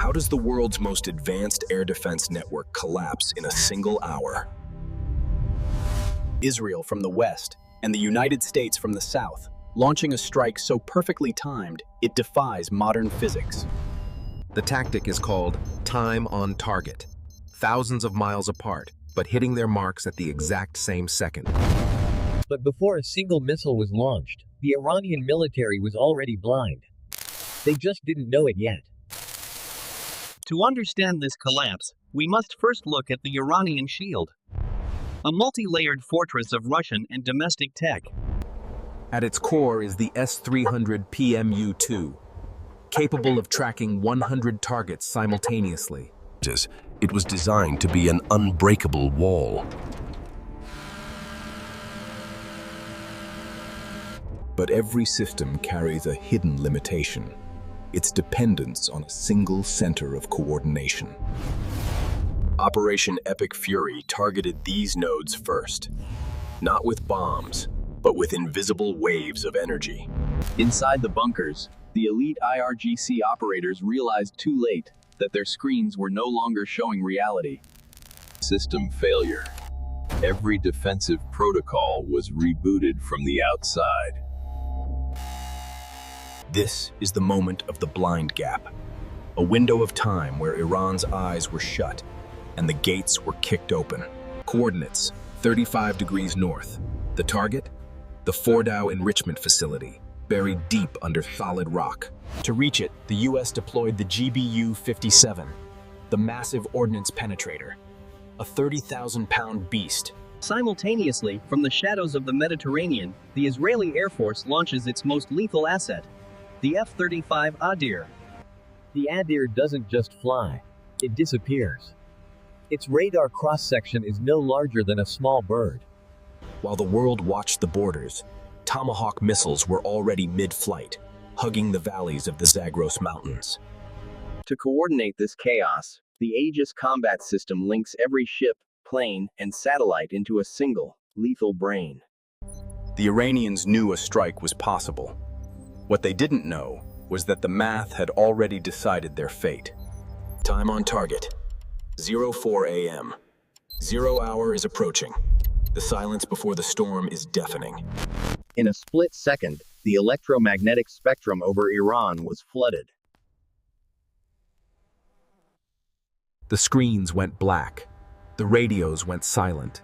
How does the world's most advanced air defense network collapse in a single hour? Israel from the west and the United States from the south, launching a strike so perfectly timed it defies modern physics. The tactic is called time on target. Thousands of miles apart, but hitting their marks at the exact same second. But before a single missile was launched, the Iranian military was already blind. They just didn't know it yet. To understand this collapse, we must first look at the Iranian shield, a multi-layered fortress of Russian and domestic tech. At its core is the S-300 PMU-2, capable of tracking 100 targets simultaneously. It was designed to be an unbreakable wall. But every system carries a hidden limitation: its dependence on a single center of coordination. Operation Epic Fury targeted these nodes first, not with bombs, but with invisible waves of energy. Inside the bunkers, the elite IRGC operators realized too late that their screens were no longer showing reality. System failure. Every defensive protocol was rebooted from the outside. This is the moment of the blind gap, a window of time where Iran's eyes were shut and the gates were kicked open. Coordinates: 35 degrees north. The target? The Fordow Enrichment Facility, buried deep under solid rock. To reach it, the US deployed the GBU-57, the massive ordnance penetrator, a 30,000-pound beast. Simultaneously, from the shadows of the Mediterranean, the Israeli Air Force launches its most lethal asset, the F-35 Adir. The Adir doesn't just fly, it disappears. Its radar cross-section is no larger than a small bird. While the world watched the borders, Tomahawk missiles were already mid-flight, hugging the valleys of the Zagros Mountains. To coordinate this chaos, the Aegis combat system links every ship, plane, and satellite into a single, lethal brain. The Iranians knew a strike was possible. What they didn't know was that the math had already decided their fate. Time on target: 04 a.m. 0 hour is approaching. The silence before the storm is deafening. In a split second, the electromagnetic spectrum over Iran was flooded. The screens went black, the radios went silent,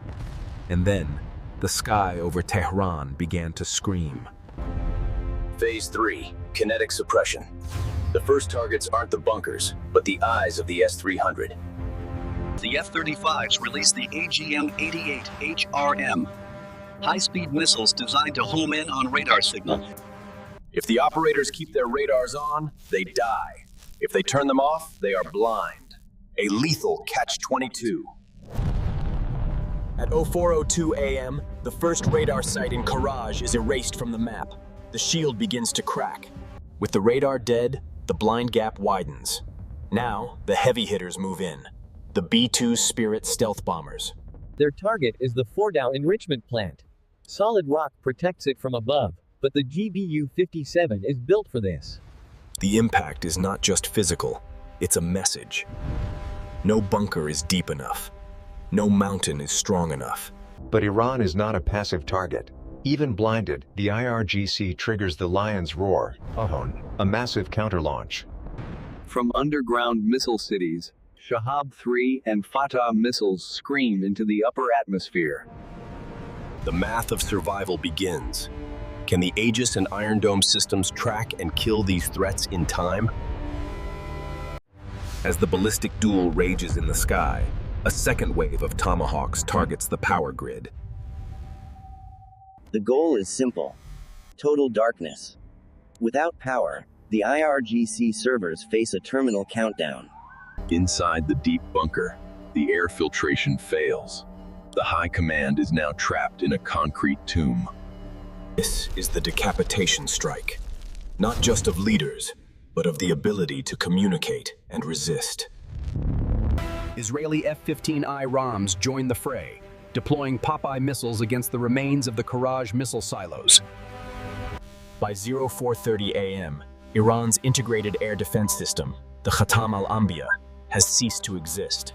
and then the sky over Tehran began to scream. Phase 3, kinetic suppression. The first targets aren't the bunkers, but the eyes of the S-300. The F-35s released the AGM-88 HRM, high-speed missiles designed to home in on radar signals. If the operators keep their radars on, they die. If they turn them off, they are blind. A lethal catch-22. At 04:02 a.m., the first radar site in Karaj is erased from the map. The shield begins to crack. With the radar dead, the blind gap widens. Now, the heavy hitters move in. The B-2 Spirit stealth bombers. Their target is the Fordow enrichment plant. Solid rock protects it from above, but the GBU-57 is built for this. The impact is not just physical, it's a message. No bunker is deep enough. No mountain is strong enough. But Iran is not a passive target. Even blinded, the IRGC triggers the Lion's Roar, a massive counter-launch. From underground missile cities, Shahab-3 and Fatah missiles scream into the upper atmosphere. The math of survival begins. Can the Aegis and Iron Dome systems track and kill these threats in time? As the ballistic duel rages in the sky, a second wave of Tomahawks targets the power grid. The goal is simple: total darkness. Without power, the IRGC servers face a terminal countdown. Inside the deep bunker, the air filtration fails. The high command is now trapped in a concrete tomb. This is the decapitation strike, not just of leaders, but of the ability to communicate and resist. Israeli F-15I RAMs joined the fray, deploying Popeye missiles against the remains of the Karaj missile silos. By 04:30 a.m., Iran's integrated air defense system, The Khatam al-Anbiya has ceased to exist.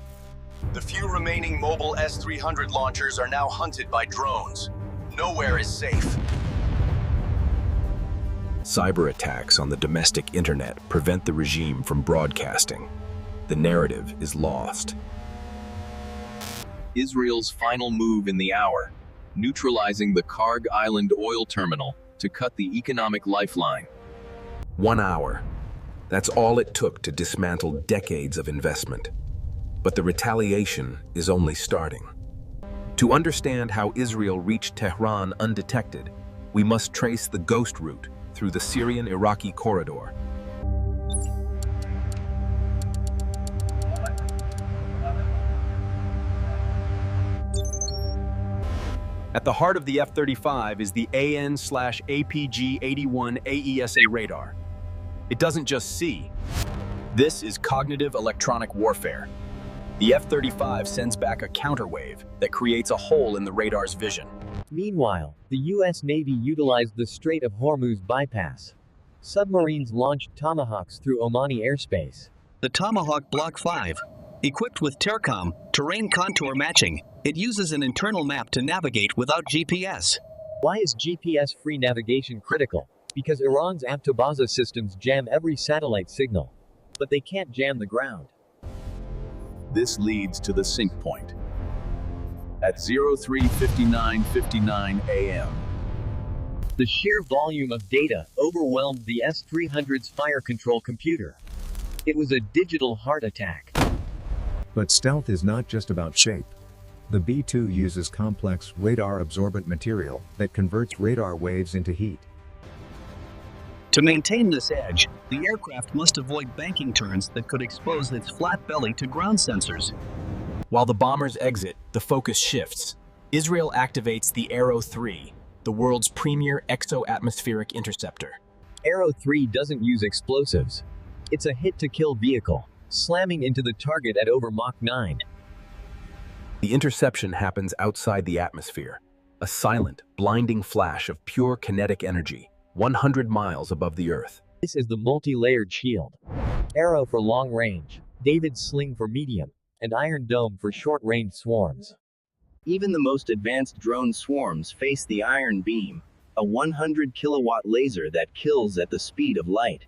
The few remaining mobile S-300 launchers are now hunted by drones. Nowhere is safe. Cyber attacks on the domestic internet prevent the regime from broadcasting. The narrative is lost. Israel's final move in the hour, neutralizing the Karg Island oil terminal to cut the economic lifeline. 1 hour. That's all it took to dismantle decades of investment. But the retaliation is only starting. To understand how Israel reached Tehran undetected, we must trace the ghost route through the Syrian-Iraqi corridor. At the heart of the F-35 is the AN/APG-81 AESA radar. It doesn't just see. This is cognitive electronic warfare. The F-35 sends back a counterwave that creates a hole in the radar's vision. Meanwhile, the U.S. Navy utilized the Strait of Hormuz bypass. Submarines launched Tomahawks through Omani airspace. The Tomahawk Block 5, equipped with TERCOM, terrain contour matching, it uses an internal map to navigate without GPS. Why is GPS-free navigation critical? Because Iran's Abtabaza systems jam every satellite signal. But they can't jam the ground. This leads to the sync point. At 03:59:59 a.m. The sheer volume of data overwhelmed the S-300's fire control computer. It was a digital heart attack. But stealth is not just about shape. The B-2 uses complex radar-absorbent material that converts radar waves into heat. To maintain this edge, the aircraft must avoid banking turns that could expose its flat belly to ground sensors. While the bombers exit, the focus shifts. Israel activates the Arrow 3, the world's premier exo-atmospheric interceptor. Arrow 3 doesn't use explosives. It's a hit-to-kill vehicle, slamming into the target at over Mach 9. The interception happens outside the atmosphere, a silent, blinding flash of pure kinetic energy, 100 miles above the Earth. This is the multi-layered shield. Arrow for long range, David's Sling for medium, and Iron Dome for short-range swarms. Even the most advanced drone swarms face the Iron Beam, a 100-kilowatt laser that kills at the speed of light.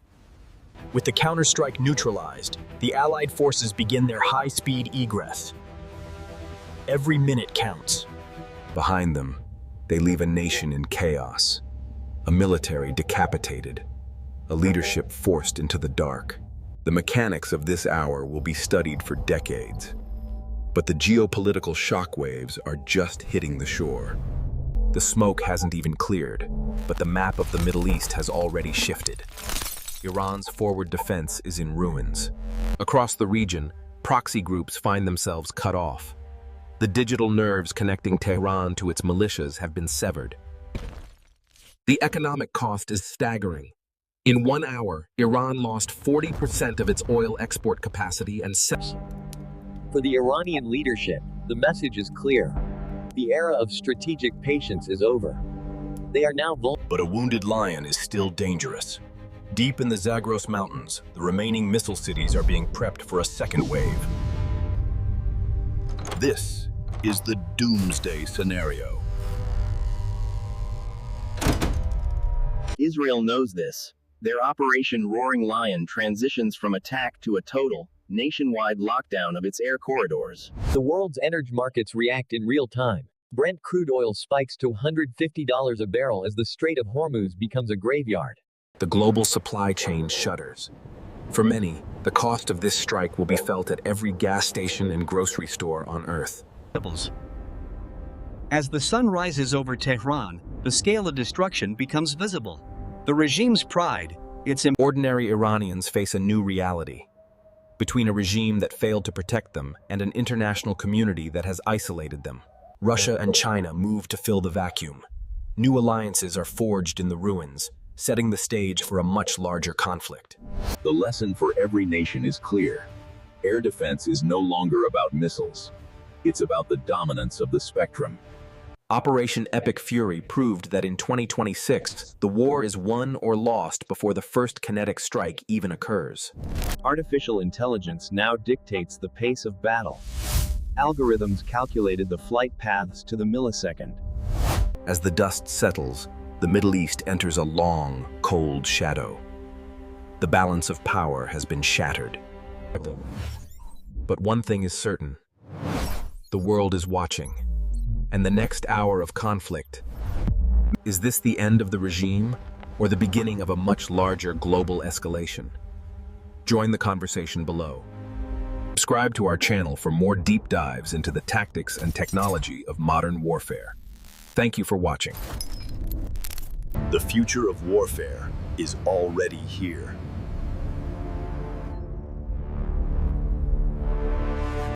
With the counterstrike neutralized, the Allied forces begin their high-speed egress. Every minute counts. Behind them, they leave a nation in chaos, a military decapitated, a leadership forced into the dark. The mechanics of this hour will be studied for decades. But the geopolitical shockwaves are just hitting the shore. The smoke hasn't even cleared, but the map of the Middle East has already shifted. Iran's forward defense is in ruins. Across the region, proxy groups find themselves cut off. The digital nerves connecting Tehran to its militias have been severed. The economic cost is staggering. In 1 hour, Iran lost 40% of its oil export capacity and For the Iranian leadership, the message is clear. The era of strategic patience is over. They are now vulnerable. But a wounded lion is still dangerous. Deep in the Zagros Mountains, the remaining missile cities are being prepped for a second wave. This is the doomsday scenario. Israel knows this. Their Operation Roaring Lion transitions from attack to a total, nationwide lockdown of its air corridors. The world's energy markets react in real time. Brent crude oil spikes to $150 a barrel as the Strait of Hormuz becomes a graveyard. The global supply chain shudders. For many, the cost of this strike will be felt at every gas station and grocery store on Earth. As the sun rises over Tehran, the scale of destruction becomes visible. The regime's pride, its Ordinary Iranians face a new reality. Between a regime that failed to protect them and an international community that has isolated them, Russia and China move to fill the vacuum. New alliances are forged in the ruins, setting the stage for a much larger conflict. The lesson for every nation is clear. Air defense is no longer about missiles. It's about the dominance of the spectrum. Operation Epic Fury proved that in 2026, the war is won or lost before the first kinetic strike even occurs. Artificial intelligence now dictates the pace of battle. Algorithms calculated the flight paths to the millisecond. As the dust settles, the Middle East enters a long, cold shadow. The balance of power has been shattered. But one thing is certain. The world is watching. And the next hour of conflict. Is this the end of the regime, or the beginning of a much larger global escalation? Join the conversation below. Subscribe to our channel for more deep dives into the tactics and technology of modern warfare. Thank you for watching. The future of warfare is already here.